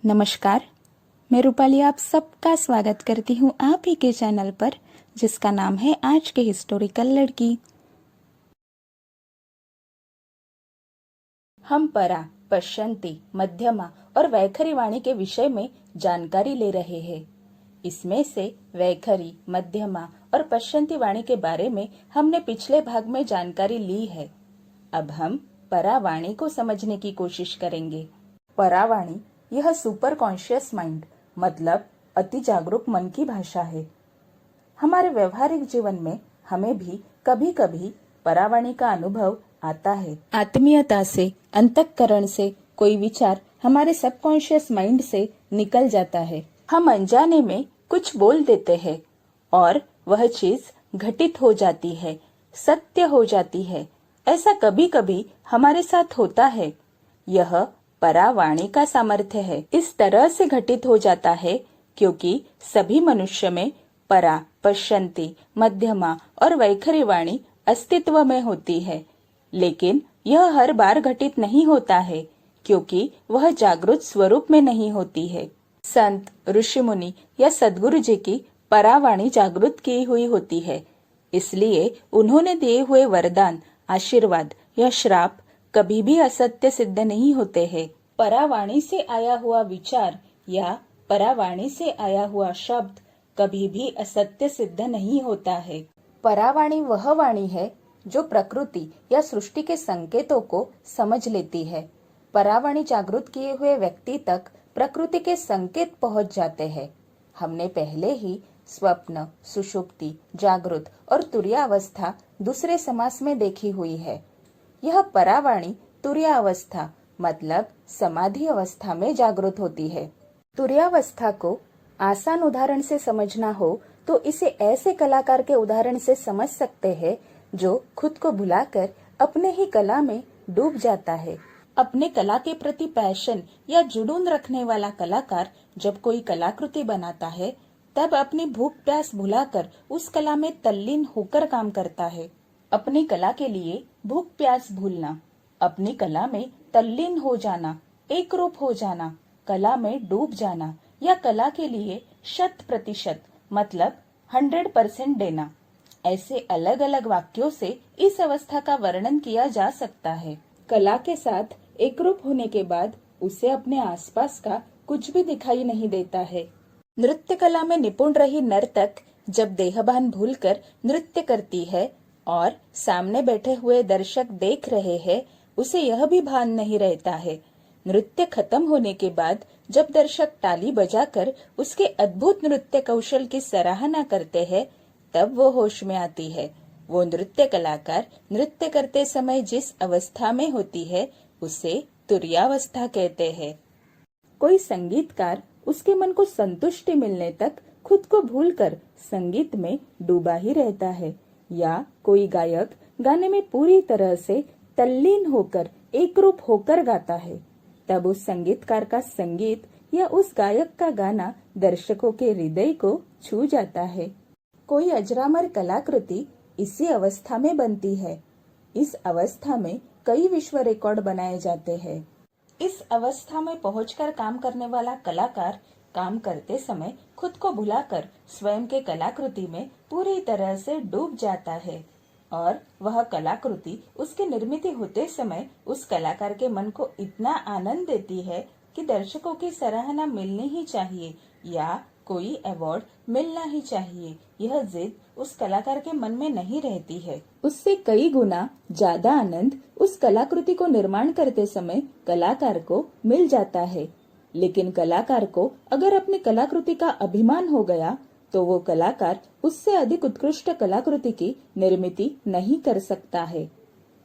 नमस्कार, मैं रूपाली आप सबका स्वागत करती हूँ आप ही के चैनल पर, जिसका नाम है आज के हिस्टोरिकल लड़की। हम परा, पश्यंती, मध्यमा और वैखरी वाणी के विषय में जानकारी ले रहे हैं। इसमें से वैखरी, मध्यमा और पश्यंती वाणी के बारे में हमने पिछले भाग में जानकारी ली है। अब हम परा वाणी को समझने की कोशिश करेंगे। परा वाणी यह सुपर कॉन्शियस माइंड मतलब अति जागरूक मन की भाषा है। हमारे व्यवहारिक जीवन में हमें भी कभी कभी परावाणी का अनुभव आता है। आत्मीयता से, अंतःकरण से कोई विचार हमारे सबकॉन्शियस माइंड से निकल जाता है। हम अनजाने में कुछ बोल देते हैं और वह चीज घटित हो जाती है, सत्य हो जाती है। ऐसा कभी कभी हमारे साथ होता है। यह परावाणी का सामर्थ्य है। इस तरह से घटित हो जाता है क्योंकि सभी मनुष्य में परा, पश्यंती, मध्यमा और वैखरी वाणी अस्तित्व में होती है, लेकिन यह हर बार घटित नहीं होता है क्योंकि वह जागृत स्वरूप में नहीं होती है। संत, ऋषि मुनि या सद्गुरु जी की परावाणी जागृत की हुई होती है, इसलिए उन्होंने दिए हुए वरदान, आशीर्वाद या श्राप कभी भी असत्य सिद्ध नहीं होते हैं। परावाणी से आया हुआ विचार या परावाणी से आया हुआ शब्द कभी भी असत्य सिद्ध नहीं होता है। परावाणी वह वाणी है जो प्रकृति या सृष्टि के संकेतों को समझ लेती है। परावाणी जागृत किए हुए व्यक्ति तक प्रकृति के संकेत पहुंच जाते हैं। हमने पहले ही स्वप्न, सुषुप्ति, जागृत और तुर्यावस्था दूसरे समास में देखी हुई है। यह परावाणी तुर्यावस्था मतलब समाधि अवस्था में जागृत होती है। तुर्यावस्था को आसान उदाहरण से समझना हो तो इसे ऐसे कलाकार के उदाहरण से समझ सकते हैं जो खुद को भुलाकर अपने ही कला में डूब जाता है। अपने कला के प्रति पैशन या जुनून रखने वाला कलाकार जब कोई कलाकृति बनाता है तब अपनी भूख प्यास भुलाकर उस कला में तल्लीन होकर काम करता है। अपनी कला के लिए भूख प्यास भूलना, अपनी कला में तल्लीन हो जाना, एक रूप हो जाना, कला में डूब जाना या कला के लिए 100% मतलब 100% देना, ऐसे अलग अलग वाक्यों से इस अवस्था का वर्णन किया जा सकता है। कला के साथ एक रूप होने के बाद उसे अपने आसपास का कुछ भी दिखाई नहीं देता है। नृत्य कला में निपुण रही नर्तक जब देहभान भूलकर नृत्य करती है और सामने बैठे हुए दर्शक देख रहे हैं, उसे यह भी भान नहीं रहता है। नृत्य खत्म होने के बाद जब दर्शक ताली बजाकर उसके अद्भुत नृत्य कौशल की सराहना करते हैं, तब वो होश में आती है। वो नृत्य कलाकार नृत्य करते समय जिस अवस्था में होती है उसे तुर्यावस्था कहते हैं। कोई संगीतकार उसके मन को संतुष्टि मिलने तक खुद को भूलकर संगीत में डूबा ही रहता है, या कोई गायक गाने में पूरी तरह से तल्लीन होकर एक रूप होकर गाता है, तब उस संगीतकार का संगीत या उस गायक का गाना दर्शकों के हृदय को छू जाता है। कोई अजरामर कलाकृति इसी अवस्था में बनती है। इस अवस्था में कई विश्व रिकॉर्ड बनाए जाते हैं। इस अवस्था में पहुंचकर काम करने वाला कलाकार काम करते समय खुद को भुलाकर स्वयं के कलाकृति में पूरी तरह से डूब जाता है और वह कलाकृति उसकी निर्मित होते समय उस कलाकार के मन को इतना आनंद देती है कि दर्शकों की सराहना मिलनी ही चाहिए या कोई अवार्ड मिलना ही चाहिए। यह जिद उस कलाकार के मन में नहीं रहती है। उससे कई गुना ज्यादा आनंद उस कलाकृति को निर्माण करते समय कलाकार को मिल जाता है। लेकिन कलाकार को अगर अपनी कलाकृति का अभिमान हो गया तो वो कलाकार उससे अधिक उत्कृष्ट कलाकृति की निर्मित नहीं कर सकता है।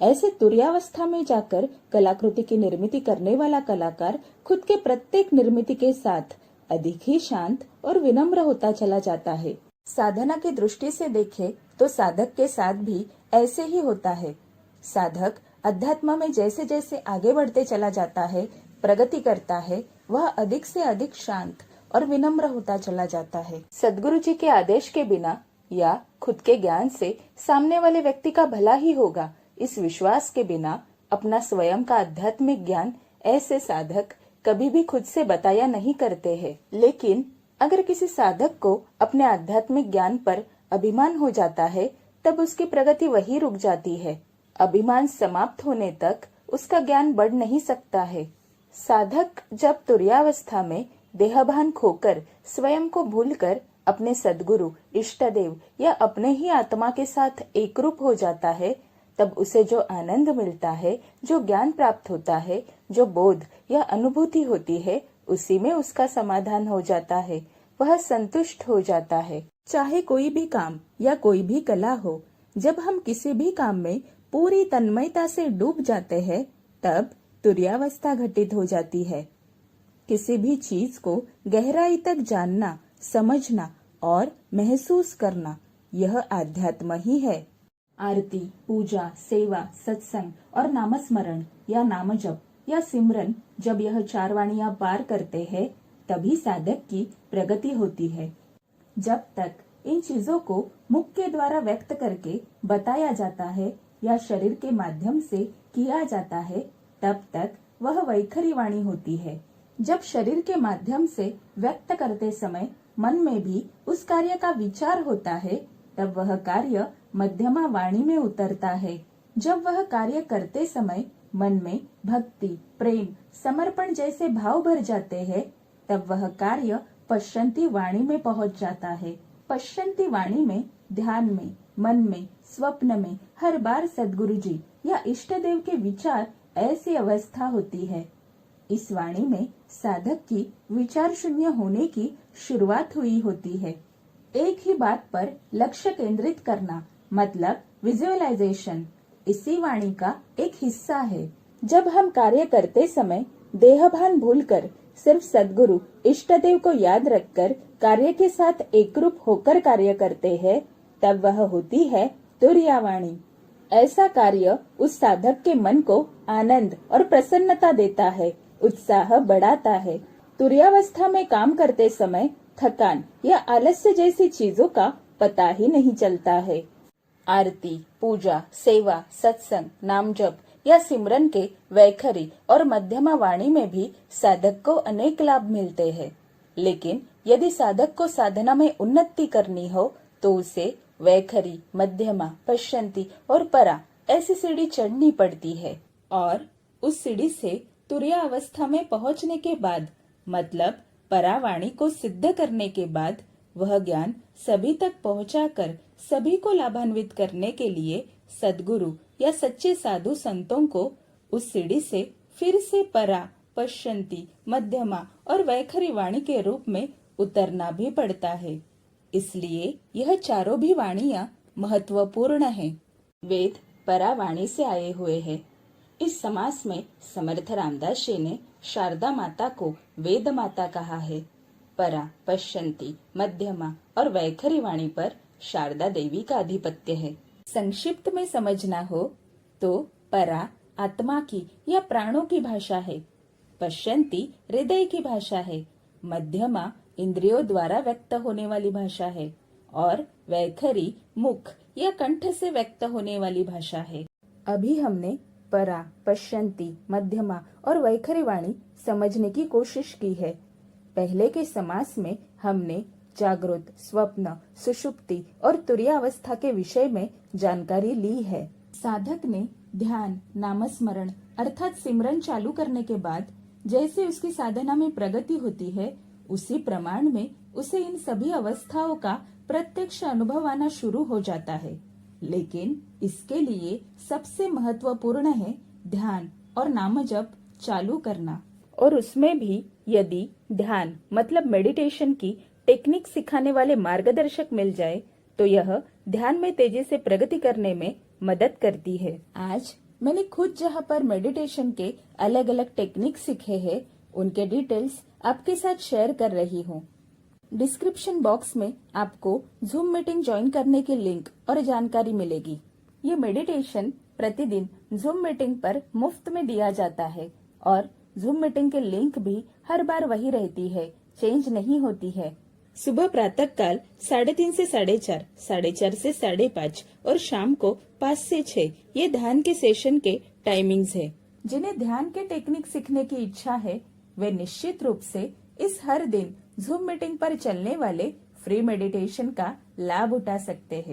ऐसे तुर्यावस्था में जाकर कलाकृति की निर्मित करने वाला कलाकार खुद के प्रत्येक निर्मित के साथ अधिक ही शांत और विनम्र होता चला जाता है। साधना की दृष्टि से देखें तो साधक के साथ भी ऐसे ही होता है। साधक अध्यात्म में जैसे जैसे आगे बढ़ते चला जाता है, प्रगति करता है, वह अधिक से अधिक शांत और विनम्र होता चला जाता है। सद्गुरु जी के आदेश के बिना या खुद के ज्ञान से सामने वाले व्यक्ति का भला ही होगा, इस विश्वास के बिना अपना स्वयं का आध्यात्मिक ज्ञान ऐसे साधक कभी भी खुद से बताया नहीं करते हैं, लेकिन अगर किसी साधक को अपने आध्यात्मिक ज्ञान पर अभिमान हो जाता है, तब उसकी प्रगति वहीं रुक जाती है। अभिमान समाप्त होने तक उसका ज्ञान बढ़ नहीं सकता है। साधक जब तुर्यावस्था में देहभान खोकर स्वयं को भूलकर अपने सद्गुरु, इष्टदेव या अपने ही आत्मा के साथ एकरूप हो जाता है, तब उसे जो आनंद मिलता है, जो ज्ञान प्राप्त होता है, जो बोध या अनुभूति होती है, उसी में उसका समाधान हो जाता है। वह संतुष्ट हो जाता है। चाहे कोई भी काम या कोई भी कला हो, जब हम किसी भी काम में पूरी तन्मयता से डूब जाते हैं, तब तुर्यावस्था घटित हो जाती है। किसी भी चीज को गहराई तक जानना, समझना और महसूस करना, यह आध्यात्म ही है। आरती, पूजा, सेवा, सत्संग और नामस्मरण या नाम जप या सिमरन, जब यह 4 वाणियां पार करते हैं, तभी साधक की प्रगति होती है। जब तक इन चीजों को मुख के द्वारा व्यक्त करके बताया जाता है या शरीर के माध्यम से किया जाता है, तब तक वह वैखरी वाणी होती है। जब शरीर के माध्यम से व्यक्त करते समय मन में भी उस कार्य का विचार होता है, तब वह कार्य मध्यमा वाणी में उतरता है। जब वह कार्य करते समय मन में भक्ति, प्रेम, समर्पण जैसे भाव भर जाते हैं, तब वह कार्य पश्यंती वाणी में पहुंच जाता है। पश्यंती वाणी में ध्यान में, मन में, स्वप्न में हर बार सद्गुरु जी या इष्ट देव के विचार ऐसी अवस्था होती है। इस वाणी में साधक की विचार शून्य होने की शुरुआत हुई होती है। एक ही बात पर लक्ष्य केंद्रित करना मतलब विजुअलाइजेशन इसी वाणी का एक हिस्सा है। जब हम कार्य करते समय देहभान भूलकर सिर्फ सद्गुरु, इष्टदेव को याद रखकर कार्य के साथ एकरूप होकर कार्य करते हैं, तब वह होती है तुर्या वाणी। ऐसा कार्य उस साधक के मन को आनंद और प्रसन्नता देता है, उत्साह बढ़ाता है। तुर्यावस्था में काम करते समय थकान या आलस्य जैसी चीजों का पता ही नहीं चलता है। आरती, पूजा, सेवा, सत्संग, नाम जप या सिमरन के वैखरी और मध्यमा वाणी में भी साधक को अनेक लाभ मिलते हैं। लेकिन यदि साधक को साधना में उन्नति करनी हो, तो उसे वैखरी, मध्यमा, पश्यंती और परा ऐसी सीढ़ी चढ़नी पड़ती है। और उस सीढ़ी से तुर्या अवस्था में पहुंचने के बाद मतलब परावाणी को सिद्ध करने के बाद वह ज्ञान सभी तक पहुंचाकर सभी को लाभान्वित करने के लिए सद्गुरु या सच्चे साधु संतों को उस सीढ़ी से फिर से परा, पश्यंती, मध्यमा और वैखरी वाणी के रूप में उतरना भी पड़ता है। इसलिए यह चारों भी वाणियां महत्वपूर्ण हैं। वेद परावाणी से आए हुए हैं। इस समास में समर्थ रामदास जी ने शारदा माता को वेद माता कहा है। परा, पश्यंती, मध्यमा और वैखरी वाणी पर शारदा देवी का आधिपत्य है। संक्षिप्त में समझना हो तो परा आत्मा की या प्राणों की भाषा है, पश्यंती हृदय की भाषा है, मध्यमा इंद्रियों द्वारा व्यक्त होने वाली भाषा है और वैखरी मुख या कंठ से व्यक्त होने वाली भाषा है। अभी हमने परा, पश्यंती, मध्यमा और वैखरी वाणी समझने की कोशिश की है। पहले के समास में हमने जागृत, स्वप्न, सुषुप्ति और तुर्यावस्था के विषय में जानकारी ली है। साधक ने ध्यान, नामस्मरण अर्थात सिमरन चालू करने के बाद जैसे उसकी साधना में प्रगति होती है, उसी प्रमाण में उसे इन सभी अवस्थाओं का प्रत्यक्ष अनुभव आना शुरू हो जाता है। लेकिन इसके लिए सबसे महत्वपूर्ण है ध्यान और नाम जप चालू करना। और उसमें भी यदि ध्यान मतलब मेडिटेशन की टेक्निक सिखाने वाले मार्गदर्शक मिल जाए, तो यह ध्यान में तेजी से प्रगति करने में मदद करती है। आज मैंने खुद जहाँ पर मेडिटेशन के अलग अलग टेक्निक सीखे हैं, उनके डिटेल्स आपके साथ शेयर कर रही हूँ। डिस्क्रिप्शन बॉक्स में आपको जूम मीटिंग ज्वाइन करने की लिंक और जानकारी मिलेगी। ये मेडिटेशन प्रतिदिन जूम मीटिंग पर मुफ्त में दिया जाता है और जूम मीटिंग की लिंक भी हर बार वही रहती है, चेंज नहीं होती है। सुबह प्रातः काल 3:30 से 4:30, 4:30 से 5:30 और शाम को 5 से 6 ये ध्यान के सेशन के टाइमिंग्स है। जिन्हें ध्यान के टेक्निक सीखने की इच्छा है वे निश्चित रूप से इस हर दिन जूम मीटिंग पर चलने वाले फ्री मेडिटेशन का लाभ उठा सकते हैं।